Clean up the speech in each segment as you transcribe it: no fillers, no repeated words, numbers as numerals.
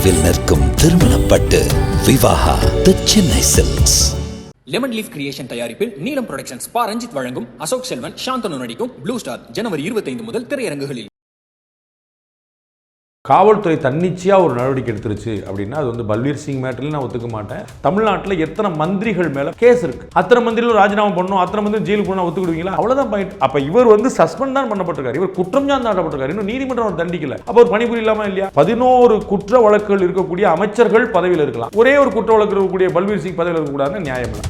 தொலைவில் நிற்கும் திருமணப்பட்டு Vivaha the Chennai silks. Lemon leaf creation தயாரிப்பில் நீலம் புரொடக்ஷன்ஸ் பா ரஞ்சித் வழங்கும் அசோக் செல்வன் சாந்தனு நடிக்கும் ப்ளூ ஸ்டார் ஜனவரி 25 முதல் திரையரங்குகளில். காவல்துறை தன்னிச்சையாக ஒரு நடவடிக்கை எடுத்துருச்சு அப்படின்னா அது வந்து பல்வீர் சிங் மேட்டர்ல நான் ஒத்துக்க மாட்டேன். தமிழ்நாட்டில் எத்தனை மந்திரிகள் மேலே கேஸ் இருக்கு, அத்தனை மந்திரிகளும் ராஜினாமா பண்ணணும், அத்தனை மந்திரி ஜெயிலுக்கு போனால் ஒத்துக்கிடுவீங்களா? அவ்வளோதான் பாயிண்ட். அப்போ இவர் வந்து சஸ்பெண்ட் தான் பண்ணப்பட்டிருக்காரு, இவர் குற்றம் சாட்டப்பட்டிருக்காரு, இன்னும் நீதிமன்றம் அவர் தண்டிக்கல. அப்போ ஒரு பணிபுரியலாமா இல்லையா? 11 குற்ற வழக்குகள் இருக்கக்கூடிய அமைச்சர்கள் பதவியில் இருக்கலாம், ஒரே ஒரு குற்ற வழக்கு இருக்கக்கூடிய பல்வீர் சிங் பதவியில் இருக்கக்கூடாதுன்னு நியாயம் இல்லை.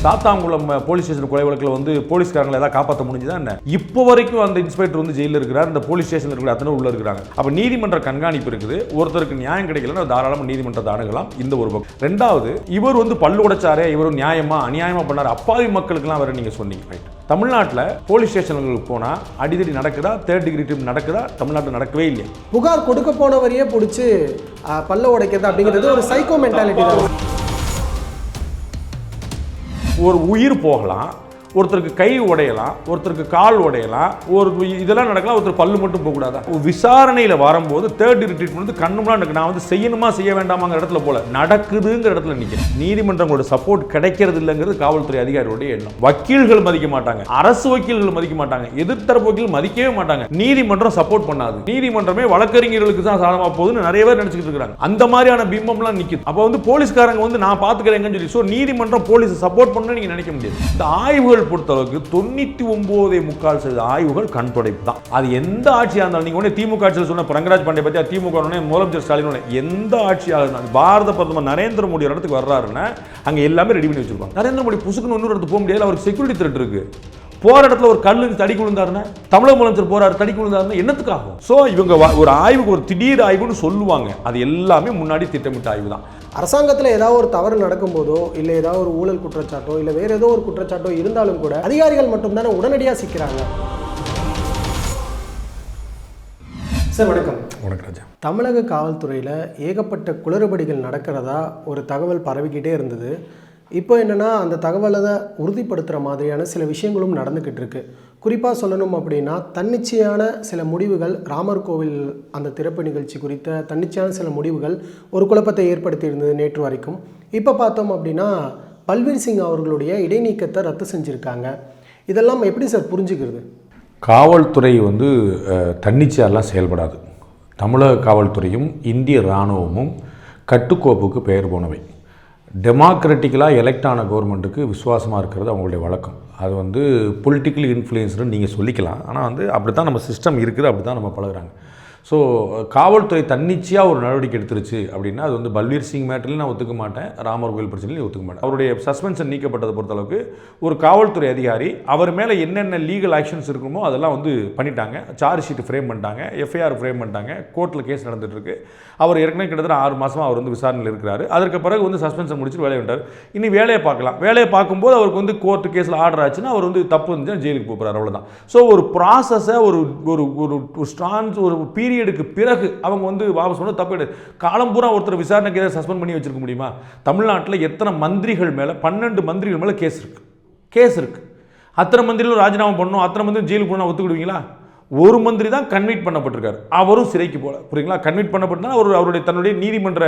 சாத்தாங்குளம் போலீஸ் ஸ்டேஷன் கொலை வழக்கில் வந்து போலீஸ்காரங்களை ஏதாவது காப்பாற்ற முடிஞ்சுதான் என்ன? இப்போ வரைக்கும் அந்த இன்ஸ்பெக்டர் வந்து ஜெயிலில் இருக்கிறார், இந்த போலீஸ் ஸ்டேஷனில் இருக்கிற அத்தனை உள்ள இருக்கிறாங்க. அப்போ நீதிமன்ற கண்காணிப்பு இருக்குது. ஒருத்தருக்கு நியாயம் கிடைக்கலன்னா தாராளமாக நீதிமன்றத்தை அணுகலாம். இந்த ஒரு பக்கம். ரெண்டாவது, இவர் வந்து பல்லு உடைச்சாரே, இவர் நியாயமா அநியாயமா பண்ணாரு, அப்பாவி மக்களுக்குலாம் வேற நீங்க சொன்னீங்க. ரைட். தமிழ்நாட்டில் போலீஸ் ஸ்டேஷன்களுக்கு போனால் அடிதடி நடக்குதா, தேர்ட் டிகிரி ட்ரிப் நடக்குதா? தமிழ்நாட்டில் நடக்கவே இல்லையா? புகார் கொடுக்க போனவரையே பிடிச்சி பல்ல உடைக்கிறது அப்படிங்கிறது ஒரு சைக்கோ மென்டாலிட்டி தான். ஒரு உயிர் போகலாம், ஒருத்தருக்கு கை உடையலாம், ஒருத்தருக்கு கால் உடையலாம், ஒரு இதெல்லாம் நடக்கலாம், ஒருத்தர் பல்லு மட்டும் போகக்கூடாதா? விசாரணையில் வரும்போது தேர்ட் டிகிரி ட்ரீட்மெண்ட் வந்து கண்ணுமுன்னா நான் வந்து செய்யணுமா செய்ய வேண்டாமாங்கிற இடத்துல போல நடக்குதுங்கிற இடத்துல நிற்கிறேன். நீதிமன்றங்களோட சப்போர்ட் கிடைக்கிறது இல்லைங்கிறது காவல்துறை அதிகாரிகளுடைய எண்ணம். வக்கீல்கள் மதிக்க மாட்டாங்க, அரசு வக்கீல்கள் மதிக்க மாட்டாங்க, எதிர்த்தரப்பு வக்கீல் மதிக்கவே மாட்டாங்க. நீதிமன்றம் சப்போர்ட் பண்ணாது, நீதிமன்றமே வழக்கறிஞர்களுக்கு தான் சாதகமாக போகுதுன்னு நிறைய பேர் நினைச்சிட்டு இருக்காங்க. அந்த மாதிரியான பிம்பம்லாம் நிற்குது. அப்போ வந்து போலீஸ்காரங்க வந்து நான் பார்த்துக்கிறேங்கன்னு சொல்லி ஸோ நீதிமன்றம் போலீஸ் சப்போர்ட் பண்ணணும்னு நீங்க நினைக்க முடியாது. இந்த ஆய்வுகள் பொறுத்தளவுக்கு 99.4% ஆய்வுகள் கண் துடைப்பு தான். அது எந்த ஆட்சியாக இருந்தாலும், நீங்க ஒண்ணு திமுக ஆட்சியில் சொன்ன ரங்கராஜ் பாண்டே பத்தி, திமுக முதலமைச்சர் ஸ்டாலின், எந்த ஆட்சியாக இருந்தாலும் பாரத பிரதமர் நரேந்திர மோடி இடத்துக்கு வர்றாருன்னா அங்க எல்லாமே ரெடி பண்ணி வச்சிருப்பாங்க. நரேந்திர மோடி புசுக்குன்னு இன்னொரு இடத்துக்கு போக முடியாது, அவருக்கு செக்யூரிட்டி த்ரெட் இருக்கு. போற இடத்துல ஒரு கல்லுக்கு தடிக்கு விழுந்தாருன்னா, தமிழக முதலமைச்சர் போறாரு தடிக்கு விழுந்தாருன்னா என்னத்துக்காகும்? சோ இவங்க ஒரு ஆய்வுக்கு ஒரு திடீர் ஆய்வுன்னு சொல்லுவாங்க, அது எல்லாமே முன்னாடி திட்டமிட்ட ஆய்வு தான். அரசாங்கத்தில் ஏதாவது ஒரு தவறு நடக்கும்போதோ இல்லை ஏதாவது ஒரு ஊழல் குற்றச்சாட்டோ இல்லை வேற ஏதோ ஒரு குற்றச்சாட்டோ இருந்தாலும் கூட அதிகாரிகள் மட்டும்தானே உடனடியாக சிக்கிறாங்க. சார் வணக்கம். வணக்கம் ராஜா. தமிழக காவல்துறையில் ஏகப்பட்ட குளறுபடிகள் நடக்கிறதா ஒரு தகவல் பரவிக்கிட்டே இருந்தது. இப்போ என்னென்னா அந்த தகவலை உறுதிப்படுத்துகிற மாதிரியான சில விஷயங்களும் நடந்துக்கிட்டு இருக்கு. குறிப்பாக சொல்லணும் அப்படின்னா, தன்னிச்சையான சில முடிவுகள், ராமர் கோவில் அந்த திறப்பு நிகழ்ச்சி குறித்த தன்னிச்சையான சில முடிவுகள் ஒரு குழப்பத்தை ஏற்படுத்தி இருந்தது நேற்று வரைக்கும். இப்போ பார்த்தோம் அப்படின்னா பல்வீர் சிங் அவர்களுடைய இடைநீக்கத்தை ரத்து செஞ்சுருக்காங்க. இதெல்லாம் எப்படி சார் புரிஞ்சுக்கிறது? காவல்துறை வந்து தன்னிச்சையெல்லாம் செயல்படாது. தமிழக காவல்துறையும் இந்திய இராணுவமும் கட்டுக்கோப்புக்கு பெயர் போனவை. டெமோக்ராட்டிக்கலாக எலெக்ட் ஆன கவர்மெண்ட்டுக்கு விசுவாசமாக இருக்கிறது அவங்களுடைய வழக்கம். அது வந்து பொலிட்டிக்கலி இன்ஃப்ளூயன்ஸ்னு நீங்கள் சொல்லிக்கலாம், ஆனால் வந்து அப்படி தான் நம்ம சிஸ்டம் இருக்குது, அப்படி தான் நம்ம பழகுறாங்க. ஸோ காவல்துறை தன்னிச்சையாக ஒரு நடவடிக்கை எடுத்துருச்சு அப்படின்னா அது வந்து பல்வீர் சிங் மேட்டர்லையும் நான் ஒத்துக்க மாட்டேன், ராமர் கோவில் பிரச்சனையும் ஒத்துக்க மாட்டேன். அவருடைய சஸ்பென்ஷன் நீக்கப்பட்டதை பொறுத்தளவுக்கு ஒரு காவல்துறை அதிகாரி அவர் மேலே என்னென்ன லீகல் ஆக்ஷன்ஸ் இருக்குமோ அதெல்லாம் வந்து பண்ணிட்டாங்க. சார்ஜ் ஷீட் ஃப்ரேம் பண்ணிட்டாங்க, எஃப்ஐஆர் ஃப்ரேம் பண்ணிட்டாங்க, கோர்ட்டில் கேஸ் நடந்துகிட்ருக்கு. அவர் ஏற்கனவே கிட்டத்தட்ட 6 மாதமாக அவர் வந்து விசாரணையில் இருக்கிறாரு. அதற்கு பிறகு வந்து சஸ்பென்ஷன் முடிச்சுட்டு வேலையை விட்டார். இனி வேலையை பார்க்கலாம். வேலையை பார்க்கும்போது அவருக்கு வந்து கோர்ட்டு கேஸில் ஆர்டர் ஆச்சுன்னா அவர் வந்து தப்பு இருந்துச்சுன்னா ஜெயிலுக்கு போகிறார், அவ்வளோதான். ஸோ ஒரு ப்ராசஸை ஒரு ஸ்டான்ஸ் ஒரு பீரியடுக்கு பிறகு அவங்க வந்து வாபஸ் பண்ண தப்பு. காலம் பூரா ஒருத்தர் விசாரணைக்கு ஏதாவது சஸ்பெண்ட் பண்ணி வச்சிருக்க முடியுமா? தமிழ்நாட்டில் எத்தனை மந்திரிகள் மேலே 12 மந்திரிகள் மேலே கேஸ் இருக்கு. அத்தனை மந்திரிகளும் ராஜினாமா பண்ணணும், அத்தனை மந்திரி ஜெயிலுக்கு போனால் ஒத்துக்கிடுவீங்களா? ஒரு மந்திரி தான் கன்விக்ட் பண்ணப்பட்டிருக்காரு, அவரும் சிறைக்கு போல. புரியுங்களா? கன்விக்ட் பண்ணப்பட்டா அவருடைய தன்னுடைய நீதிமன்ற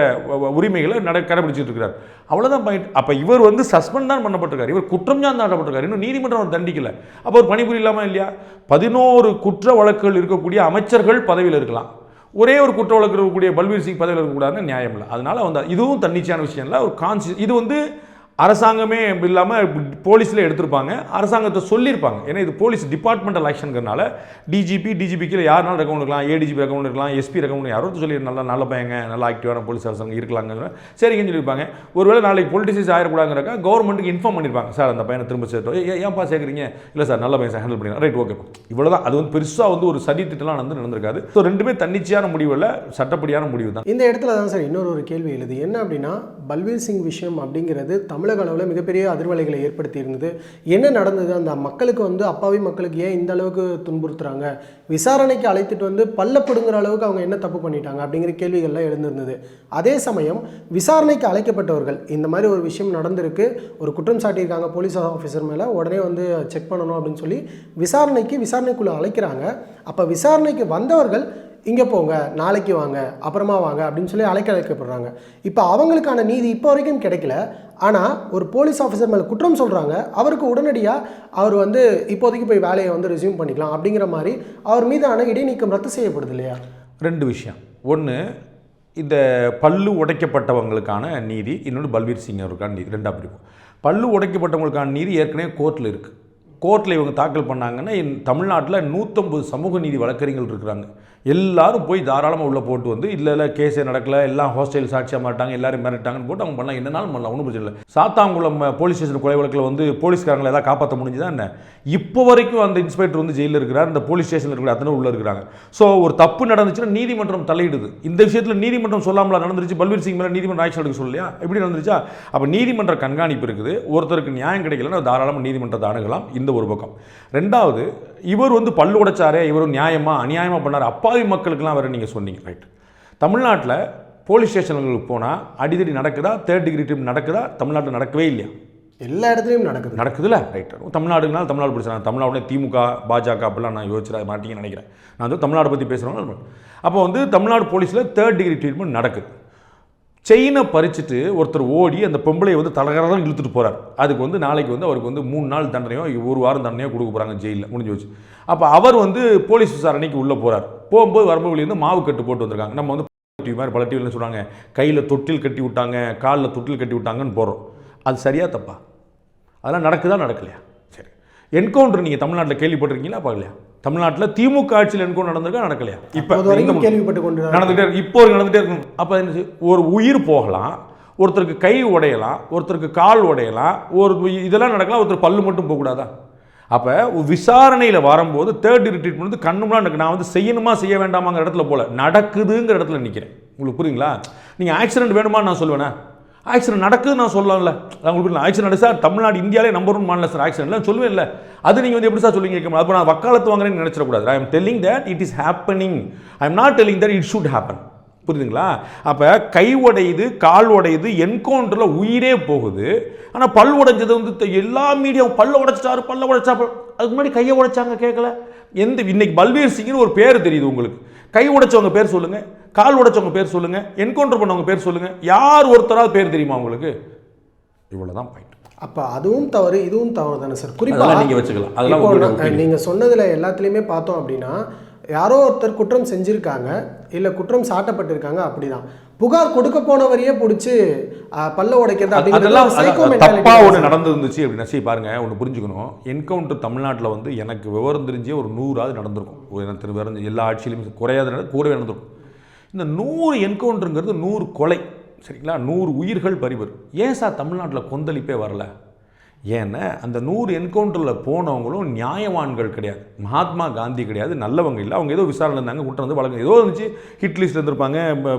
உரிமைகளை கடைபிடிச்சிட்டு இருக்கிறார், அவ்வளோதான் பாயிண்ட். அப்போ இவர் வந்து சஸ்பெண்ட் தான் பண்ணப்பட்டிருக்காரு, இவர் குற்றம் சாட்டப்பட்டிருக்காரு, இன்னும் நீதிமன்றம் அவர் தண்டிக்கல. அப்போ ஒரு பணிபுரியலாமா இல்லையா? 11 குற்ற வழக்குகள் இருக்கக்கூடிய அமைச்சர்கள் பதவியில் இருக்கலாம், ஒரே ஒரு குற்ற வழக்கு இருக்கக்கூடிய பல்வீர் சிங் பதவியில் இருக்கக்கூடாதுன்னு நியாயம் இல்லை. அதனால வந்து இதுவும் தன்னிச்சையான விஷயம் இல்லை, ஒரு இது வந்து அரசாங்கமே இல்லாமல் போலீஸில் எடுத்திருப்பாங்க, அரசாங்கத்தை சொல்லியிருப்பாங்க. ஏன்னா இது போலீஸ் டிபார்ட்மெண்டல் ஆக்ஷனுங்கிறனால டிஜிபிக்கு யாருனாலும் ரெக்கமெண்ட் இருக்கலாம், ஏடிஜிபி ரெக்கமெண்ட் இருக்கலாம், எஸ்பி ரெக்கமெண்ட் யாரோ சொல்லி நல்ல பையங்க, நல்லா ஆக்டிவான போலீஸ் அரசாங்கம் இருக்கலாங்க, சரிங்கன்னு சொல்லியிருப்பாங்க. ஒருவேளை நாளைக்கு பொலிட்டிஷியஸ் ஆயிடக்கூடாதுங்கிறக்கா கவர்மெண்ட்டுக்கு இன்ஃபார்ம் பண்ணியிருப்பாங்க, சார் அந்த பையனை திரும்ப சேர்த்தோம், ஏன்ப்பா சேர்க்குறீங்க, இல்லை சார் நல்ல பையன் சார் ஹேண்டில் பண்ணிக்கலாம், ரைட் ஓகே, இவ்வளோதான். அது வந்து பெருசாக வந்து ஒரு சதி திட்டம்லாம் நடந்திருக்காது. ஸோ ரெண்டுமே தன்னிச்சையான முடிவில் சட்டப்படியான முடிவு தான். இந்த இடத்துல தான் சார் இன்னொரு கேள்வி எழுது. என்ன அப்படின்னா, பல்வீர் சிங் விஷயம் அப்படிங்கிறது தமிழக அளவில் மிகப்பெரிய அதிர்வலைகளை ஏற்படுத்தி இருந்தது. என்ன நடந்தது? அந்த மக்களுக்கு வந்து அப்பாவி மக்களுக்கு ஏன் இந்த அளவுக்கு துன்புறுத்துறாங்க? விசாரணைக்கு அழைத்துட்டு வந்து பல்லப்படுங்கிற அளவுக்கு அவங்க என்ன தப்பு பண்ணிட்டாங்க அப்படிங்கிற கேள்விகள்லாம் எழுந்திருந்தது. அதே சமயம் விசாரணைக்கு அழைக்கப்பட்டவர்கள் இந்த மாதிரி ஒரு விஷயம் நடந்திருக்கு, ஒரு குற்றம் சாட்டியிருக்காங்க போலீஸ் ஆஃபீஸர் மேலே, உடனே வந்து செக் பண்ணணும் அப்படின்னு சொல்லி விசாரணைக்குள்ளே அழைக்கிறாங்க. அப்போ விசாரணைக்கு வந்தவர்கள் இங்கே போங்க, நாளைக்கு வாங்க, அப்புறமா வாங்க அப்படின்னு சொல்லி அழைக்கப்படுறாங்க. இப்போ அவங்களுக்கான நீதி இப்போ வரைக்கும் கிடைக்கல. ஆனால் ஒரு போலீஸ் ஆஃபீஸர் மேலே குற்றம் சொல்கிறாங்க, அவருக்கு உடனடியாக அவர் வந்து இப்போதைக்கு போய் வேலையை வந்து ரெஸ்யூம் பண்ணிக்கலாம் அப்படிங்கிற மாதிரி அவர் மீதான இடைநீக்கம் ரத்து செய்யப்படுது இல்லையா? 2 விஷயம். ஒன்று, இந்த பல்லு உடைக்கப்பட்டவங்களுக்கான நீதி, இன்னொன்று பல்வீர் சிங் அவருக்கான நீதி. 2ஆக பிரிப்போம். பல்லு உடைக்கப்பட்டவங்களுக்கான நீதி ஏற்கனவே கோர்ட்டில் இருக்குது. கோர்ட்டில் இவங்க தாக்கல் பண்ணாங்கன்னா தமிழ்நாட்டில் 150 சமூக நீதி வழக்கறிஞர்கள் இருக்கிறாங்க. எல்லாரும் போய் தாராளமாக உள்ளே போட்டு வந்து இல்லை கேஸே நடக்கலை, எல்லாம் ஹாஸ்டல் சாட்சியாக மாட்டாங்க, எல்லாரும் மிரட்டாங்கன்னு போட்டு அவங்க பண்ணலாம், என்னன்னாலும் பண்ணலாம், ஒன்றும் பிரச்சனை இல்லை. சாத்தாங்குளம் போலீஸ் ஸ்டேஷன் கொலை வழக்கில் வந்து போலீஸ்காரங்களை ஏதாவது காப்பாற்ற முடிஞ்சுதான் என்ன? இப்போ வரைக்கும் அந்த இன்ஸ்பெக்டர் வந்து ஜெயிலில் இருக்கிறார், இந்த போலீஸ் ஸ்டேஷனில் இருக்கிற அத்தனை உள்ளே இருக்கிறாங்க. ஸோ ஒரு தப்பு நடந்துச்சுன்னா நீதிமன்றம் தலையிடுது. இந்த விஷயத்தில் நீதிமன்றம் சொல்லாமலா நடந்துருச்சு? பல்வீர் சிங் மேலே நீதிமன்றம் ஆக்ஷன் எடுக்க சொல்லலையா? எப்படி நடந்துருச்சா? அப்போ நீதிமன்ற கண்காணிப்பு இருக்குது. ஒருத்தருக்கு நியாயம் கிடைக்கலன்னா தாராளமாக நீதிமன்றத்தை அணுகலாம். இந்த ஒரு பக்கம். 2வது, இவர் வந்து பல்லு உடைச்சாரே, இவர் நியாயமாக அநியாயமாக பண்ணார், அப்பாவி மக்களுக்கெல்லாம் வேறு நீங்கள் சொன்னீங்க. ரைட். தமிழ்நாட்டில் போலீஸ் ஸ்டேஷன்களுக்கு போனால் அடிதடி நடக்குதா? 3rd டிகிரி ட்ரிப் நடக்குதா? தமிழ்நாட்டில் நடக்கவே இல்லையா? எல்லா இடத்துலையும் நடக்குதுல்ல. ரைட். தமிழ்நாடுனால தமிழ்நாடு பிடிச்சாங்க. தமிழ்நாடு திமுக பாஜக அப்படிலாம் நான் யோசிச்சிட மாட்டீங்கன்னு நினைக்கிறேன். நான் வந்து தமிழ்நாடு பற்றி பேசுகிறோம். அப்போ வந்து தமிழ்நாடு போலீஸில் 3rd டிகிரி ட்ரீட்மெண்ட் நடக்குது. செயினை பறிச்சுட்டு ஒருத்தர் ஓடி அந்த பொம்பளையை வந்து தலகரதான் இழுத்துட்டு போகிறார். அதுக்கு வந்து நாளைக்கு வந்து அவருக்கு வந்து 3 நாள் தண்டனையோ 1 வாரம் தண்டனையோ கொடுக்க போகிறாங்க ஜெயிலில். முடிஞ்சு வச்சு. அப்போ அவர் வந்து போலீஸ் விசாரணைக்கு உள்ளே போகிறார். போகும்போது வரம்புலேருந்து மாவு கட்டு போட்டு வந்திருக்காங்க. நம்ம வந்து டிவி மாதிரி பல டிவியில் சொல்கிறாங்க, கையில் தொட்டில் கட்டி விட்டாங்க, காலில் தொட்டில் கட்டி விட்டாங்கன்னு போகிறோம். அது சரியா தப்பா? அதெல்லாம் நடக்குதா நடக்கலையா? சரி. என்கவுண்டர் நீங்கள் தமிழ்நாட்டில் கேள்விப்பட்டிருக்கீங்களா? பார்க்கலையா? தமிழ்நாட்டில் திமுக ஆட்சியில் என்கவுண்டர் நடந்திருக்கா? நடக்கலையா? இப்போ கேள்விப்பட்டு கொண்டு நடந்துகிட்டே இருக்கு. இப்போ நடந்துகிட்டே இருக்கும். அப்போ என்ன, ஒரு உயிர் போகலாம், ஒருத்தருக்கு கை உடையலாம், ஒருத்தருக்கு கால் உடையலாம், ஒரு இதெல்லாம் நடக்கலாம், ஒருத்தர் பல்லு மட்டும் போகக்கூடாதா? அப்போ விசாரணையில் வரும்போது 3rd டிகிரி ட்ரீட்மெண்ட் வந்து கண்ணுலாம் நான் வந்து செய்யணுமா செய்ய வேண்டாமாங்கிற இடத்துல போல நடக்குதுங்கிற இடத்துல நிற்கிறேன். உங்களுக்கு புரியுங்களா? நீங்கள் ஆக்சிடென்ட் வேணுமான்னு நான் சொல்லுவேன்னா, ஆக்சிடென்ட் நடக்குது நான் சொல்லலாம்ல. உங்களுக்கு ஆக்சிடென்ட் நடக்குது சார், தமிழ்நாடு இந்தியாவிலே நம்பர் 1 மாநிலம் சார் ஆக்சிடென்ட்லாம் சொல்லுவேன் இல்லை. அது நீங்கள் வந்து எப்படி சார் சொல்லுங்க கேட்க முடியாது. அப்போ நான் வக்காலத்து வாங்குறேன்னு நினச்சிடக்கூடாது. I am telling that it is happening. I am not telling that it should happen. புரியுதுங்களா? அப்போ கை உடையுது, கால் உடையுது, என்கவுண்டரில் உயிரே போகுது. ஆனால் பல் உடைஞ்சது வந்து எல்லா மீடியாவும் பல்ல உடைச்சிட்டாரு, பல்ல உடைச்சா. அதுக்கு முன்னாடி கையை உடைச்சாங்க கேட்கல. இன்னைக்கு பல்வீர் சிங்னு ஒரு பேர் தெரியுது உங்களுக்கு. கை உடைச்சவங்க பேர் சொல்லுங்க, கால் உடைச்சவங்க பேர் சொல்லுங்க, என்கவுண்டர் பண்ணவங்க பேர் சொல்லுங்க. யார் ஒருத்தராவது பேர் தெரியுமா உங்களுக்கு? இவ்வளவுதான் பாயிண்ட். அப்போ அதுவும் தவறு, இதுவும் தவறு தானே சார்? குறிப்பாக நீங்கள் வச்சுக்கலாம். அதெல்லாம் நீங்கள் சொன்னதில் எல்லாத்துலேயுமே பார்த்தோம் அப்படின்னா, யாரோ ஒருத்தர் குற்றம் செஞ்சுருக்காங்க, இல்லை குற்றம் சாட்டப்பட்டிருக்காங்க, அப்படிதான் புகார் கொடுக்க போனவரையே பிடிச்சி பல்ல உடைக்கிறது தப்பா ஒன்று நடந்துருந்துச்சு அப்படின்னா, சரி பாருங்க, ஒன்று புரிஞ்சுக்கணும். என்கவுண்டர் தமிழ்நாட்டில் வந்து எனக்கு விவரம் தெரிஞ்சே ஒரு 100ஆவது நடந்திருக்கும். எனக்கு வேற எல்லா ஆட்சியிலையும் குறையாத கூடவே நடந்திருக்கும். இந்த 100 என்கவுண்டருங்கிறது 100 கொலை, சரிங்களா? 100 உயிர்கள் பறிவர். ஏன் சார் தமிழ்நாட்டில் கொந்தளிப்பே வரல? ஏன்னா அந்த 100 என்கவுண்டரில் போனவங்களும் நியாயவான்கள் கிடையாது, மகாத்மா காந்தி கிடையாது, நல்லவங்க இல்லை. அவங்க ஏதோ விசாரணை இருந்தாங்க, குற்றம் வந்து வழக்கு ஏதோ இருந்துச்சு, ஹிட் லிஸ்ட்டில் இருந்திருப்பாங்க,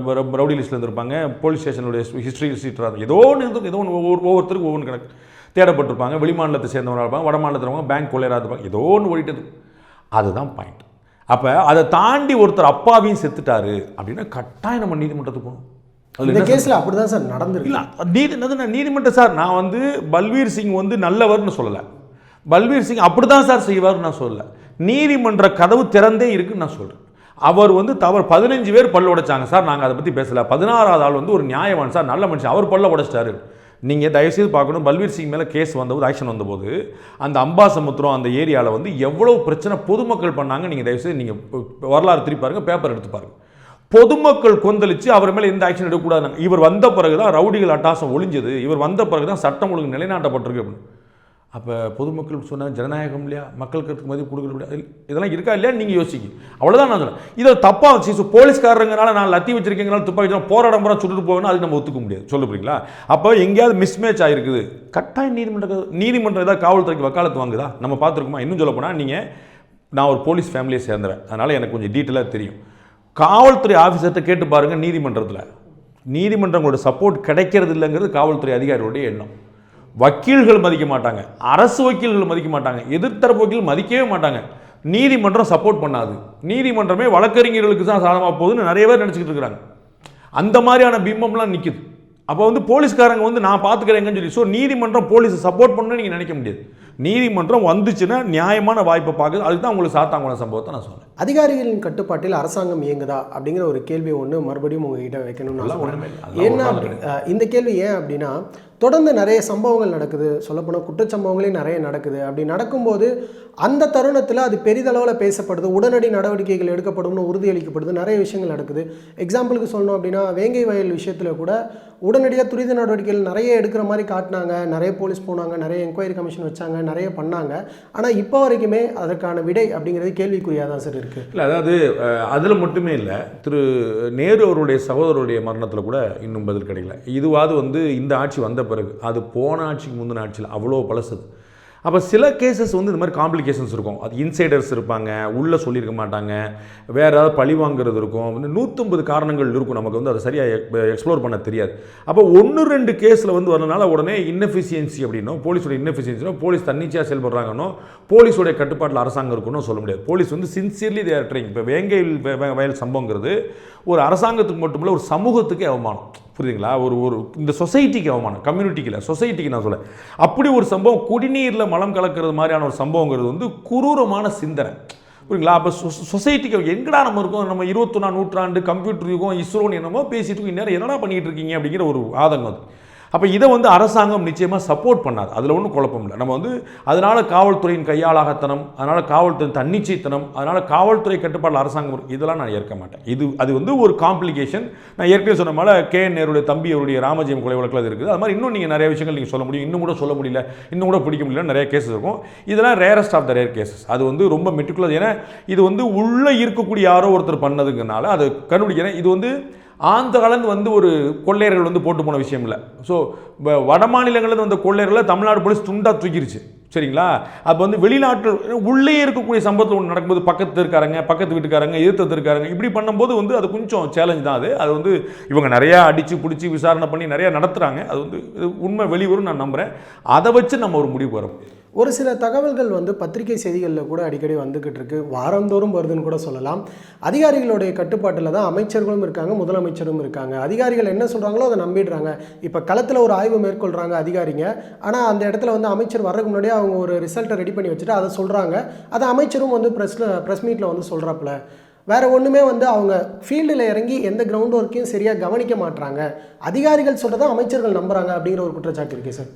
ரவுடி லிஸ்ட்டில் இருந்திருப்பாங்க, போலீஸ் ஸ்டேஷனுடைய ஹிஸ்ட்ரி லிஸ்ட் ஏதோ ஒன்று இருந்திருக்கும். ஏதோ ஒன்று ஒவ்வொருத்தருக்கு ஒவ்வொன்று கணக்கு தேடப்பட்டிருப்பாங்க. வெளிமாநிலத்தை சேர்ந்தவங்க இருப்பாங்க, வட மாநிலத்தில் பேங்க் கொள்ளையராக இருப்பாங்க, ஏதோ ஒன்று ஓடிட்டது. அதுதான் பாயிண்ட். அப்போ அதை தாண்டி ஒருத்தர் அப்பாவையும் செத்துட்டாரு அப்படின்னா கட்டாயம் நம்ம நீதிமன்றத்துக்கு போகணும். இந்த கேஸில் அப்படி தான் சார் நடந்துருக்கு. நீதிமன்றம் சார், நான் வந்து பல்வீர் சிங் வந்து நல்லவர்னு சொல்லலை, பல்வீர் சிங் அப்படி தான் சார் செய்வார்னு நான் சொல்லலை. நீதிமன்ற கதவு திறந்தே இருக்குன்னு நான் சொல்கிறேன். அவர் வந்து தவறு 15 பேர் பல்ல உடைச்சாங்க சார், நாங்கள் அதை பற்றி பேசலை. 16வது ஆள் வந்து ஒரு நியாயவான் சார், நல்ல மனுஷன், அவர் பல்ல உடைச்சிட்டாரு. நீங்கள் தயவுசெய்து பார்க்கணும், பல்வீர் சிங் மேலே கேஸ் வந்தபோது, ஆக்ஷன் வந்தபோது அந்த அம்பாசமுத்திரம் அந்த ஏரியாவில் வந்து எவ்வளோ பிரச்சனை பொதுமக்கள் பண்ணாங்க. நீங்கள் தயவுசெய்து நீங்கள் வரலாறு திருப்பி பாருங்கள், பேப்பர் எடுத்து பாருங்கள். பொதுமக்கள் கொந்தளிச்சு அவர் மேலே எந்த ஆக்ஷன் எடுக்கக்கூடாது. இவர் வந்த பிறகு தான் ரவுடிகள் அட்டாசம் ஒழிஞ்சது, இவர் வந்த பிறகு தான் சட்டம் ஒழுங்கு நிலைநாட்டப்பட்டிருக்கு அப்படின்னு. அப்போ பொதுமக்கள் சொன்ன ஜனநாயகம் இல்லையா, மக்களுக்கு மதிப்பு கொடுக்க இதெல்லாம் இருக்கா இல்லையா நீங்கள் யோசிக்க. அவ்வளோதான் நான் சொல்கிறேன். இதை தப்பாக வச்சு போலீஸ்காரங்கனால நான் லத்தி வச்சிருக்கீங்கனால துப்பாக்கி வச்சு போராடம் பூரா சுட்டுட்டு போவேன்னா அது நம்ம ஒத்துக்க முடியாது. சொல்ல போறீங்களா? அப்போ எங்கேயாவது மிஸ்மேட்ச் ஆகிருக்குது, கட்டாயம் நீதிமன்றம் ஏதாவது காவல்துறைக்கு வக்காலத்து வாங்குதா? நம்ம பார்த்துருக்கோமா? இன்னும் சொல்ல போனால் நீங்கள், நான் ஒரு போலீஸ் ஃபேமிலியை சேர்ந்துறேன், அதனால் எனக்கு கொஞ்சம் டீட்டெயிலாக தெரியும். காவல்துறை ஆஃபீஸர்கிட்ட கேட்டு பாருங்கள், நீதிமன்றங்களோட சப்போர்ட் கிடைக்கிறது இல்லைங்கிறது காவல்துறை அதிகாரிகளுடைய எண்ணம். வக்கீல்கள் மதிக்க மாட்டாங்க, அரசு வக்கீல்கள் மதிக்க மாட்டாங்க, எதிர்த்தரப்பு வக்கீல் மதிக்கவே மாட்டாங்க. நீதிமன்றம் சப்போர்ட் பண்ணாது, நீதிமன்றமே வழக்கறிஞர்களுக்கு தான் சாதகமாக போகுதுன்னு நிறைய பேர் நினச்சிக்கிட்டு இருக்கிறாங்க. அந்த மாதிரியான பிம்பம்லாம் நிற்குது. அப்போ வந்து போலீஸ்காரங்க வந்து நான் பார்த்துக்கிறேங்கன்னு சொல்லி, ஸோ நீதிமன்றம் போலீஸை சப்போர்ட் பண்ணணும்னு நீங்கள் நினைக்க முடியாது. நீதிமன்றம் வந்துச்சுன்னா நியாயமான வாய்ப்பை பார்க்குது. அதுக்கு தான் உங்களுக்கு சாத்தாங்குளம் சம்பவத்தை நான் சொன்னேன். அதிகாரிகளின் கட்டுப்பாட்டில் அரசாங்கம் இயங்குதா அப்படிங்கிற ஒரு கேள்வி ஒன்று மறுபடியும் உங்ககிட்ட வைக்கணும்னு ஏன்னா இந்த கேள்வி ஏன் அப்படின்னா தொடர்ந்து நிறைய சம்பவங்கள் நடக்குது, சொல்லப்போனால் குற்றச்சம்பவங்களே நிறைய நடக்குது. அப்படி நடக்கும்போது அந்த தருணத்தில் அது பெரிதளவில் பேசப்படுது, உடனடி நடவடிக்கைகள் எடுக்கப்படும்னு உறுதியளிக்கப்படுது, நிறைய விஷயங்கள் நடக்குது. எக்ஸாம்பிளுக்கு சொல்லணும் அப்படின்னா வேங்கை வயல் விஷயத்தில் கூட உடனடியாக துரித நடவடிக்கைகள் நிறைய எடுக்கிற மாதிரி காட்டினாங்க, நிறைய போலீஸ் போனாங்க, நிறைய என்கொயரி கமிஷன் வச்சாங்க, நிறைய பண்ணாங்க. ஆனால் இப்போ வரைக்குமே அதற்கான விடை அப்படிங்கிறது கேள்விக்குறியாக தான் சார் இருக்குது. இல்லை, அதாவது அதில் மட்டுமே இல்லை, திரு நேரு அவருடைய சகோதரருடைய மரணத்தில் கூட இன்னும் பதில் கிடைக்கல. இதுவாது இந்த ஆட்சி வந்த பிறகு, அது போன ஆட்சிக்கு முந்தின ஆட்சியில் அவ்வளோ பழசுது. அப்போ சில கேசஸ் இந்த மாதிரி காம்ப்ளிகேஷன்ஸ் இருக்கும். அது இன்சைடர்ஸ் இருப்பாங்க, உள்ளே சொல்லியிருக்க மாட்டாங்க, வேறு ஏதாவது பழி வாங்குறது இருக்கும், 150 காரணங்கள் இருக்கும். நமக்கு அதை சரியாக எக்ஸ்ப்ளோர் பண்ண தெரியாது. அப்போ 1-2 கேஸில் வரனால உடனே இன்னெஃபிஷியன்சி அப்படின்னோ, போலீஸோட இன்னெஃபிஷியன்சினோ, போலீஸ் தன்னிச்சையாக செயல்படுறாங்கன்னோ, போலீஸோடைய கட்டுப்பாட்டில் அரசாங்கம் இருக்குன்னு சொல்ல முடியாது. Police sincerely they are trying. இப்போ வேங்கை வயல் சம்பவங்கிறது ஒரு அரசாங்கத்துக்கு மட்டுமில்லை, ஒரு சமூகத்துக்கே அவமானம். புரியுதுங்களா? ஒரு இந்த சொசைட்டிக்கு அவமானம், கம்யூனிட்டிக்கு இல்லை, சொசைட்டிக்கு நான் சொல்ல. அப்படி ஒரு சம்பவம், குடிநீரில் மலம் கலக்கிறது மாதிரியான ஒரு சம்பவங்கிறது குரூரமான சிந்தனை. புரியுங்களா? அப்போ சொசைட்டிக்கு எங்கடா நம்ம இருக்கோம், நம்ம 21ஆம் நூற்றாண்டு கம்ப்யூட்டர் யுகம், இஸ்ரோன்னு என்னமோ பேசிட்டு இருக்கோம், இந்நேரம் என்னடா பண்ணிக்கிட்டு இருக்கீங்க அப்படிங்கிற ஒரு ஆதங்கம் அது. அப்போ இதை அரசாங்கம் நிச்சயமாக சப்போர்ட் பண்ணாது, அதில் ஒன்றும் குழப்பம் இல்லை. நம்ம அதனால் காவல்துறையின் கையாளாகத்தனம், அதனால் காவல்துறை தன்னிச்சைத்தனம், அதனால் காவல்துறை கட்டுப்பாட்டில் அரசாங்கம், இதெல்லாம் நான் ஏற்க மாட்டேன். அது ஒரு காம்ப்ளிகேஷன். நான் ஏற்கனவே சொன்ன மாதிரி கே.என். நேருடைய தம்பி அவருடைய ராமஜெயம் கொலை வழக்கில் அது இருக்குது. அது மாதிரி இன்னும் நீங்கள் நிறைய விஷயங்கள் நீங்கள் சொல்ல முடியும், இன்னும் கூட சொல்ல முடியல, இன்னும் கூட பிடிக்க முடியல, நிறைய கேசஸ் இருக்கும். இதெல்லாம் rarest of the rare cases. அது ரொம்ப மெட்டிகுலஸ். ஏன்னா இது உள்ளே இருக்கக்கூடிய யாரோ ஒருத்தர் பண்ணதுங்கனால அது கண்டுபிடிக்கிறேன். இது ஆந்த கலந்து ஒரு கொள்ளையர்கள் போட்டு போன விஷயம் இல்லை. ஸோ வட மாநிலங்களில் வந்த கொள்ளையர்களை தமிழ்நாடு போலீஸ் துண்டாக தூக்கிருச்சு. சரிங்களா? அப்போ வெளிநாட்டில் உள்ளே இருக்கக்கூடிய சம்பவத்தில் ஒன்று நடக்கும்போது பக்கத்து இருக்காரங்க, பக்கத்து வீட்டுக்காரங்க, எதிர்த்து இருக்காரங்க, இப்படி பண்ணும்போது அது கொஞ்சம் சேலஞ்ச் தான். அது இவங்க நிறையா அடித்து பிடிச்சி விசாரணை பண்ணி நிறையா நடத்துகிறாங்க. அது உண்மை வெளிவரும் நான் நம்புகிறேன். அதை வச்சு நம்ம ஒரு முடிவு வரும். ஒரு சில தகவல்கள் பத்திரிகை செய்திகளில் கூட அடிக்கடி வந்துக்கிட்டு இருக்கு, வாரந்தோறும் வருதுன்னு கூட சொல்லலாம். அதிகாரிகளுடைய கட்டுப்பாட்டில் தான் அமைச்சர்களும் இருக்காங்க, முதலமைச்சரும் இருக்காங்க. அதிகாரிகள் என்ன சொல்கிறாங்களோ அதை நம்பிடுறாங்க. இப்போ களத்தில் ஒரு ஆய்வு மேற்கொள்கிறாங்க அதிகாரிங்க, ஆனால் அந்த இடத்துல அமைச்சர் வர்றதுக்கு முன்னாடியே அவங்க ஒரு ரிசல்ட்டை ரெடி பண்ணி வச்சுட்டு அதை சொல்கிறாங்க. அதை அமைச்சரும் ப்ரெஸ் மீட்டில் சொல்கிறாப்புல. வேறு ஒன்றுமே அவங்க ஃபீல்டில் இறங்கி எந்த கிரவுண்ட் ஒர்க்கையும் சரியாக கவனிக்க மாட்டுறாங்க. அதிகாரிகள் சொல்கிறதா அமைச்சர்கள் நம்புகிறாங்க அப்படிங்கிற ஒரு குற்றச்சாட்டு இருக்கே சார்.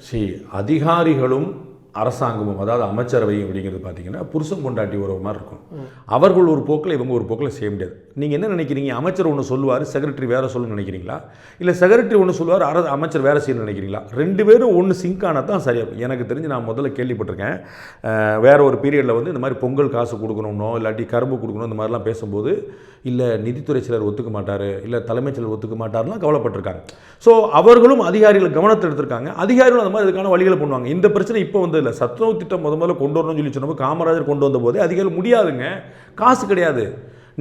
அதிகாரிகளும் அரசாங்கமும், அதாவது அமைச்சரவை அப்படிங்கிறது பார்த்தீங்கன்னா புருஷன் பொண்டாட்டி உறவு மாதிரி இருக்கும். அவர்கள் ஒரு போக்கில் இவங்க ஒரு போக்கில் செய்ய முடியாது. நீங்கள் என்ன நினைக்கிறீங்க? அமைச்சர் ஒன்று சொல்லுவார், செக்ரட்டரி வேறு சொல்லணும்னு நினைக்கிறீங்களா? இல்லை செக்ரட்டரி ஒன்று சொல்லுவார், அமைச்சர் வேறு செய்யணும்னு நினைக்கிறீங்களா? 2 பேரும் ஒன்று சிங்க் ஆனால் தான் சரியாக இருக்கும். எனக்கு தெரிஞ்சு நான் முதல்ல கேள்விப்பட்டிருக்கேன், வேறு ஒரு பீரியடில் இந்த மாதிரி பொங்கல் காசு கொடுக்கணும்னோ இல்லாட்டி கரும்பு கொடுக்கணும் இந்த மாதிரிலாம் பேசும்போது, இல்லை நிதித்துறை சிலர் ஒத்துக்க மாட்டார், இல்லை தலைமைச் செயலர் ஒத்துக்க மாட்டார்லாம் கவலைப்பட்டிருக்காங்க. ஸோ அவர்களும் அதிகாரிகள் கவனத்தை எடுத்திருக்காங்க. அதிகாரிகளும் அந்த மாதிரி இதுக்கான வழிகளை பண்ணுவாங்க. இந்த பிரச்சனை இப்போ இல்லை, சத்துணவு திட்டம் முதல்ல கொண்டு வரணும்னு சொல்லி சொன்னபோது காமராஜர் கொண்டு வந்த போதே அதிகாரிகள் முடியாதுங்க, காசு கிடையாது,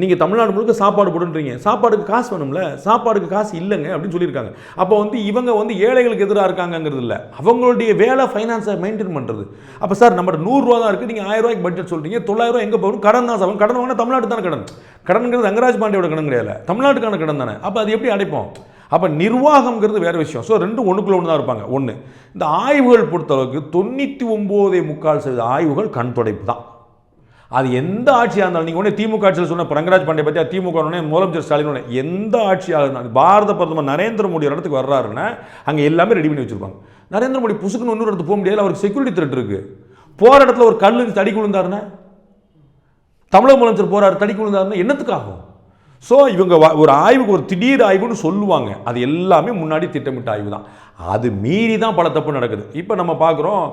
நீங்கள் தமிழ்நாடு முழுக்க சாப்பாடு போடுன்றீங்க, சாப்பாடுக்கு காசு வேணும்ல, சாப்பாடுக்கு காசு இல்லைங்க அப்படின்னு சொல்லியிருக்காங்க. அப்போ இவங்க ஏழைகளுக்கு எதிராக இருக்காங்கிறது இல்லை, அவங்களுடைய வேலை ஃபைனான்ஸை மெயின்டைன் பண்ணுறது. அப்போ சார் நம்மகிட்ட 100 ரூபா தான் இருக்குது, நீங்கள் 1000 ரூபாய்க்கு பட்ஜெட் சொல்கிறீங்க, 900 ரூபா எங்கே போகணும்? கடன் தான் சார். கடன் வாங்கினா தமிழ்நாடு தானே கடன். கடன்கிறது ரங்கராஜ் பாண்டியோட கடன் கிடையாது, தமிழ்நாட்டுக்கான கடன் தானே. அப்போ அது எப்படி அடைப்போம்? அப்போ நிர்வாகம்ங்கிறது வேறு விஷயம். ஸோ 2 ஒன்றுக்குள்ள ஒன்று தான் இருப்பாங்க. ஒன்று, இந்த ஆய்வுகள் பொறுத்தளவுக்கு 99.25% ஆய்வுகள் கண் துடைப்பு தான். அது எந்த ஆட்சியாக இருந்தாலும், நீங்கள் உடனே திமுக ஆட்சியில் சொன்ன ரங்கராஜ் பாண்டே பற்றி, திமுக முதலமைச்சர் ஸ்டாலின் எந்த ஆட்சியாக இருந்தாலும், பாரத பிரதமர் நரேந்திர மோடி ஒரு இடத்துக்கு வர்றாருன்னா அங்கே எல்லாமே ரெடி பண்ணி வச்சுருப்பாங்க. நரேந்திர மோடி புசுக்குன்னு இன்னொரு இடத்துக்கு போக முடியாது, அவருக்கு செக்யூரிட்டி த்ரெட் இருக்குது. போகிற இடத்துல ஒரு கல்லு தடிக்கு விழுந்தாருன்னா, தமிழக முதலமைச்சர் போகிறாரு தடிக்கு விழுந்தாருன்னா என்னத்துக்காகும்? ஸோ இவங்க ஒரு ஆய்வுக்கு ஒரு திடீர் ஆய்வுன்னு சொல்லுவாங்க, அது எல்லாமே முன்னாடி திட்டமிட்ட ஆய்வு தான். அது மீறி தான் பல தப்பு நடக்குது. இப்போ நம்ம பார்க்குறோம்,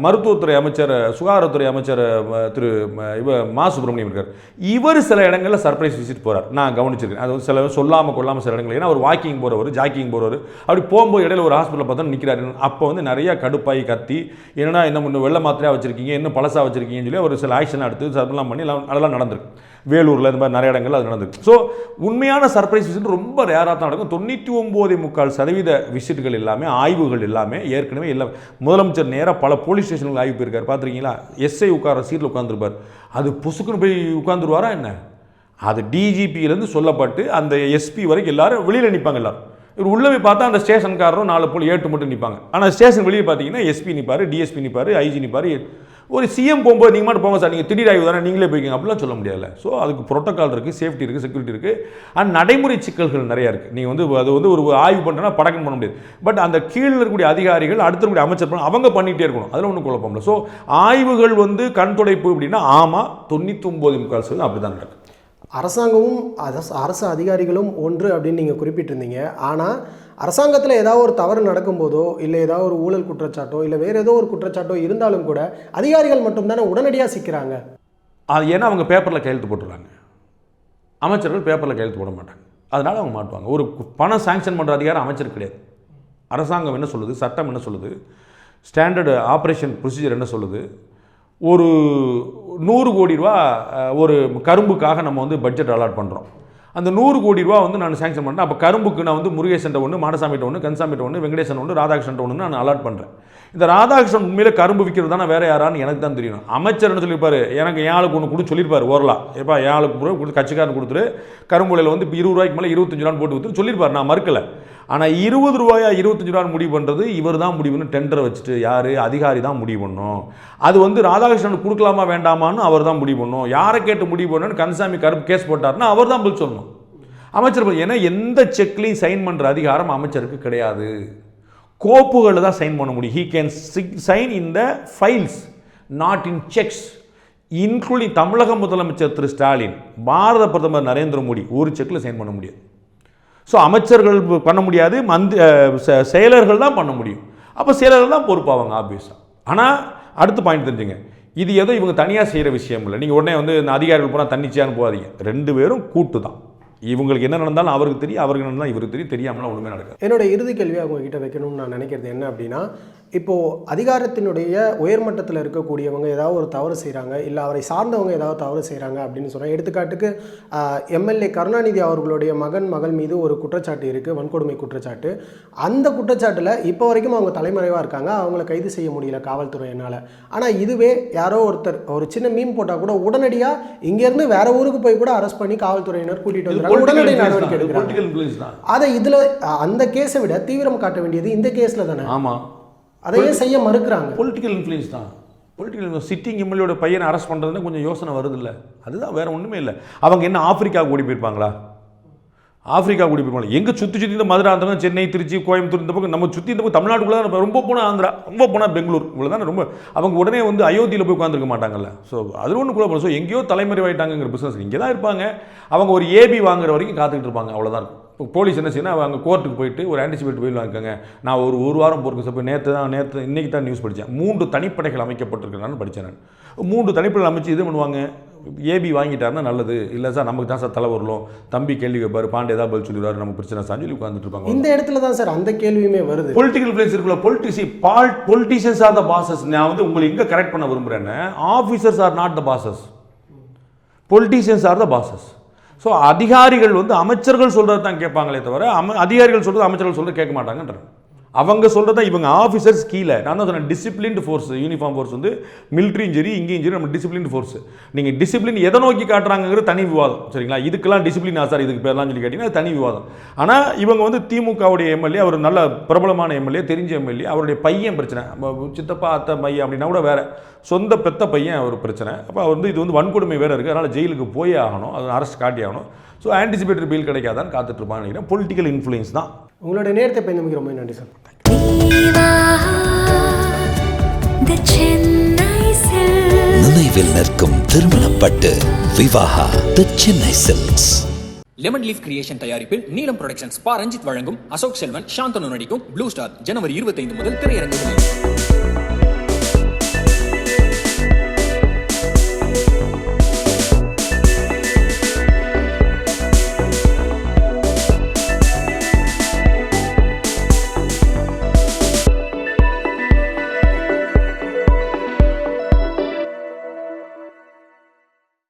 மருத்துவத்துறை அமைச்சர், சுகாதாரத்துறை அமைச்சர் திரு மா சுப்பிரமணியம் இருக்கார். இவர் சில இடங்களில் சர்ப்ரைஸ் விசிட் போகிறார், நான் கவனிச்சிருக்கேன். அது சில சொல்லாமல் கொள்ளாமல் சில இடங்கள், ஏன்னா அவர் வாக்கிங் போகிறவர், ஜாக்கிங் போகிறவர், அப்படி போகும்போது இடையில ஒரு ஹாஸ்பிட்டலில் பார்த்தா நிற்கிறாரு. அப்போ நிறையா கடுப்பாகி கத்தி, என்னன்னா இன்னும் வெள்ளை மாத்திரையாக வச்சுருக்கீங்க, இன்னும் பழசாக வச்சுருக்கீங்கன்னு சொல்லி ஒரு சில ஆக்ஷன் எடுத்து சர்வெல்லாம் பண்ணி அதெல்லாம் நடந்திருக்கு. வேலூரில் இந்த மாதிரி நிறைய இடங்கள் அது நடந்திருக்கு. ஸோ உண்மையான சர்ப்ரைஸ் விசிட் ரொம்ப ரேராக தான் நடக்கும். 99.25% விசிட்டுகள் எல்லாமே, ஆய்வுகள் எல்லாமே ஏற்கனவே எல்லாம் முதலமைச்சர் நேராக பல போலீஸ் ஸ்டேஷனுக்கு ஆய்வு போயிருக்காரு. பார்த்துருக்கீங்களா? எஸ்ஐ உட்கார சீட்டில் உட்காந்துருப்பார், அது புசுக்குன்னு போய் உட்காந்துருவாரா என்ன? அது டிஜிபியிலேருந்து சொல்லப்பட்டு அந்த எஸ்பி வரைக்கும் எல்லாரும் வெளியில் நிற்பாங்க. எல்லாரும் இவர் உள்ளே போய் பார்த்தா அந்த ஸ்டேஷன்காரரும் 4 போல் 8 மட்டும் நிற்பாங்க. ஆனால் ஸ்டேஷன் வெளியே பார்த்தீங்கன்னா எஸ்பி நிற்பார், டிஎஸ்பி நிற்பார், ஐஜி நிற்பார். ஒரு சிஎம் போகும்போது நீங்கள் மட்டும் போங்க சார், நீங்கள் திடீர் ஆய்வு தானே நீங்களே போய்க்கிங்க அப்படிலாம் சொல்ல முடியாதுல்ல. ஸோ அதுக்கு ப்ரோட்டோக்கால் இருக்குது, சேஃப்டி இருக்குது, செக்யூரிட்டி இருக்குது, அண்ட் நடைமுறை சிக்கல்கள் நிறையா இருக்குது. நீங்கள் வந்து அது வந்து ஒரு ஆய்வு பண்ணுறேன்னா படக்கம் பண்ண முடியாது. பட் அந்த கீழே இருக்கக்கூடிய அதிகாரிகள் அடுத்த இருக்கக்கூடிய அமைச்சர் பண்ண அவங்க பண்ணிகிட்டே இருக்கணும், அதில் ஒன்றும் குழப்பம் இல்லை. ஸோ ஆய்வுகள் வந்து கண் துடைப்பு அப்படின்னா ஆமாம் 99.4% அப்படி தான் நடக்கும். அரசாங்கமும் அரசு அதிகாரிகளும் ஒன்று அப்படின்னு நீங்கள் குறிப்பிட்டிருந்தீங்க. ஆனால் அரசாங்கத்தில் ஏதாவது ஒரு தவறு நடக்கும்போதோ இல்லை ஏதாவது ஒரு ஊழல் குற்றச்சாட்டோ இல்லை வேறு ஏதோ ஒரு குற்றச்சாட்டோ இருந்தாலும் கூட அதிகாரிகள் மட்டும்தானே உடனடியாக சிக்கிறாங்க. அது ஏன்னா அவங்க பேப்பரில் கையெழுத்து போட்டுடுறாங்க, அமைச்சர்கள் பேப்பரில் கையெழுத்து போட மாட்டாங்க, அதனால் அவங்க மாட்டுவாங்க. ஒரு பணம் சாங்ஷன் பண்ணுற அதிகாரம் அமைச்சர் கிடையாது. அரசாங்கம் என்ன சொல்லுது, சட்டம் என்ன சொல்லுது, ஸ்டாண்டர்டு ஆப்ரேஷன் ப்ரொசீஜர் என்ன சொல்லுது, ஒரு 100 கோடி ரூபா ஒரு கரும்புக்காக நம்ம வந்து பட்ஜெட் அலாட் பண்ணுறோம். அந்த 100 கோடி ரூபா வந்து நான் சேங்ஷன் பண்ணுறேன். அப்போ கரும்புக்கு நான் வந்து முருகேசன்ட்ட ஒன்று, மாடசாமிட்ட ஒன்று, கன்சாமிட்ட ஒன்று, வெங்கடேசன் ஒன்று, ராதாகிருஷ்ணன் ஒன்று நான் அலாட் பண்ணுறேன். இந்த ராதாகிருஷ்ணன் உண்மையிலே கரும்பு விற்கிறது தானே வேறு யாரான்னு எனக்கு தான் தெரியும். அமைச்சர் என்ன சொல்லியிருப்பார், எனக்கு என் ஆளுக்கு ஒன்று கொடுத்து சொல்லியிருப்பார், ஓரலாம் எப்பா என் ஆளுக்கு கொடுத்து கட்சிக்காரன் கொடுத்துரு, கரும்புலையில் வந்து இப்போ 20 ரூபாய்க்கு மேலே 25 ரூபான்னு போட்டு விற்றுன்னு சொல்லியிருப்பார், நான் மறுக்கலை. ஆனால் 20 ரூபாயா 25 ரூபான்னு முடிவு பண்ணுறது இவர் தான் முடிவுன்னு டெண்டரை வச்சுட்டு யார் அதிகாரி தான் முடிவு பண்ணணும். அது வந்து ராதாகிருஷ்ணனுக்கு கொடுக்கலாமா வேண்டாமான்னு அவர் தான் முடிவு பண்ணணும். யாரை கேட்டு முடிவு பண்ணணும்னு கன்சாமி கருப்பு கேஸ் போட்டார்னா அவர் தான் பதில் சொல்லணும். அமைச்சர் ஏன்னா எந்த செக்லையும் சைன் பண்ணுற அதிகாரம் அமைச்சருக்கு கிடையாது. கோப்புகளில் தான் சைன் பண்ண முடியும். He can sign in the files, not in cheques. Including தமிழக முதலமைச்சர் திரு ஸ்டாலின், பாரத பிரதமர் நரேந்திர மோடி ஒரு செக்கில் சைன் பண்ண முடியாது. ஸோ அமைச்சர்கள் பண்ண முடியாது, செயலர்கள் தான் பண்ண முடியும். அப்போ செயலர்கள் தான் பொறுப்பாவாங்க ஆப்வியஸாக. ஆனால் அடுத்த பாயிண்ட் தெரிஞ்சுங்க, இது ஏதோ இவங்க தனியாக செய்கிற விஷயம் இல்லை. நீங்கள் உடனே வந்து இந்த அதிகாரிகள் போனால் தன்னிச்சையான்னு போகாதீங்க, 2 பேரும் கூட்டு தான். இவங்களுக்கு என்ன நடந்தாலும் அவருக்கு தெரியும், அவருக்கு என்ன நடந்தாலும் இவருக்கு தெரியும், தெரியாமலாம் ஒன்றுமே நடக்காது. என்னோட இறுதி கேள்வியாக உங்ககிட்ட வைக்கணும்னு நான் நினைக்கிறது என்ன அப்படின்னா, இப்போது அதிகாரத்தினுடைய உயர்மட்டத்தில் இருக்கக்கூடியவங்க ஏதாவது ஒரு தவறு செய்கிறாங்க, இல்லை அவரை சார்ந்தவங்க ஏதாவது தவறு செய்கிறாங்க அப்படின்னு சொன்னால், எடுத்துக்காட்டுக்கு எம்எல்ஏ கருணாநிதி அவர்களுடைய மகள் மீது ஒரு குற்றச்சாட்டு இருக்குது, வன்கொடுமை குற்றச்சாட்டு. அந்த குற்றச்சாட்டில் இப்போ வரைக்கும் அவங்க தலைமறைவாக இருக்காங்க, அவங்கள கைது செய்ய முடியல காவல்துறையினால். ஆனால் இதுவே யாரோ ஒருத்தர் ஒரு சின்ன மீன் போட்டால் கூட உடனடியாக இங்கேருந்து வேற ஊருக்கு போய் கூட அரெஸ்ட் பண்ணி காவல்துறையினர் கூட்டிகிட்டு வந்து உடனடி நடவடிக்கை எடுக்கிறாங்க. அதை இதில் அந்த கேஸை விட தீவிரம் காட்ட வேண்டியது இந்த கேஸில் தானே. ஆமாம், அதையே செய்ய மறுக்கிறாங்க. பொலிட்டிக்கல் இன்ஃப்ளூயன்ஸ் தான். பொலிட்டிக்கல் சிட்டிங் எம்எல்ஏட பையனை அரெஸ்ட் பண்ணுறதுன்னு கொஞ்சம் யோசனை வருது இல்லை, அதுதான், வேறு ஒன்றுமே இல்லை. அவங்க என்ன ஆப்பிரிக்காவுக்கு ஓடி போயிருப்பாங்களா? ஆப்பிரிக்கா கூடி போயிருப்பாங்க. எங்கே சுற்றி இந்த மதுரை, ஆந்திரா, சென்னை, திருச்சி, கோயம்புத்தூர், இந்த பக்கம் நம்ம சுற்றி இந்த பக்கம் தமிழ்நாட்டுக்குள்ளே தான். ரொம்ப போனால் ஆந்திரா, ரொம்ப போனால் பெங்களூர், இவ்வளோ தான். ரொம்ப அவங்க உடனே வந்து அயோத்தியில் போய் உட்காந்துருக்க மாட்டாங்கல்ல. ஸோ அது ஒன்று கூட போகணும். ஸோ எங்கேயோ தலைமறைவாயிட்டாங்கிற பிஸ்னஸ் இங்கே தான் இருப்பாங்க. அவங்க ஒரு ஏபி வாங்குற வரைக்கும் காத்துக்கிட்டு இருப்பாங்க, அவ்வளோதான் இருக்கும். இப்போ போலீஸ் என்ன செய்யணும், அவங்க கோர்ட்டுக்கு போயிட்டு ஒரு ஆன்டிசிபேட் போய் வாங்கிக்கோங்க. நான் ஒரு வாரம் போருக்கு சார், நேற்று இன்றைக்கி தான் நியூஸ் படித்தேன். 3 தனிப்படைகள் அமைக்கப்பட்டிருக்கிறான்னு படித்தேன் நான். 3 தனிப்படைகள் அமைச்சு இது பண்ணுவாங்க. ஏபி வாங்கிட்டாருன்னா நல்லது, இல்லை சார் நமக்கு தான் சார் தலை வரலும், தம்பி கேள்வி கேட்பார், பாண்டே ஏதாவது பதில் சொல்லிடுவார், நம்ம பிரச்சனை சார் சொல்லி உட்காந்துட்டு இருப்பாங்க. இந்த இடத்துல தான் சார் அந்த கேள்வியுமே வருது. பொலிட்டிக்கல் பிளேஸ் இருக்குல்ல, பொலிட்டிஷியன்ஸ் ஆர் த பாசஸ். நான் வந்து உங்களை எங்கே கரெக்ட் பண்ண விரும்புகிறேன்னு, officers are not the bosses, politicians are the bosses. So அதிகாரிகள் வந்து அமைச்சர்கள் சொல்கிறது தான் கேட்பாங்களே தவிர அதிகாரிகள் சொல்கிறது அமைச்சர்கள் சொல்கிறது கேட்க மாட்டாங்கன்ற. அவங்க சொல்கிறத இவங்க ஆஃபீஸர்ஸ் கீழே. நான் தான் சொன்னேன், டிசிப்ளின்டு ஃபோர்ஸ், யூனிஃபார்ம் ஃபோர்ஸ் வந்து மிலிட்ரியும் சரி இங்கேயும் சரி நம்ம டிசிப்ளின்டு ஃபோர்ஸ். நீங்கள் டிசிப்ளின் எதை நோக்கி காட்டுறாங்கிறது தனி விவாதம், சரிங்களா? இதுக்கெல்லாம் டிசிப்ளின் சார் இதுக்கு பேர்லாம் சொல்லி கேட்டிங்கன்னா தனி விவாதம். ஆனால் இவங்க வந்து திமுகவுடைய எம்எல்ஏ, அவர் நல்ல பிரபலமான எம்எல்ஏ, தெரிஞ்ச எம்எல்ஏ, அவருடைய பையன் பிரச்சனை, சித்தப்பா அத்தை பையன் அப்படின்னா கூட வேறு, சொந்த பெத்த பையன் ஒரு பிரச்சனை. அப்போ அவர் வந்து இது வந்து வன்கொடுமை வேறு இருக்குது, அதனால் ஜெயிலுக்கு போயே ஆகணும், அது அரெஸ்ட் காட்டி ஆகணும். ஸோ ஆன்டிசிபேட்டரி பில் கிடைக்காதான்னு காத்துட்ருப்பான்னு நினைக்கிறேன். பொலிட்டிக்கல் இன்ஃப்ளூயன்ஸ் தான். உங்களுடைய நேரத்தை பயன்படுத்தி ரொம்ப நன்றி சார். நினைவில் நிற்கும் திருமணப்பட்டு Vivaha the Chennai silks. Lemon leaf creation தயாரிப்பில் நீலம் புரொடக்ஷன்ஸ் பா ரஞ்சித் வழங்கும் அசோக் செல்வன், சாந்தனு நடிக்கும் ப்ளூ ஸ்டார் ஜனவரி 25 முதல் திரையரங்குகளில்.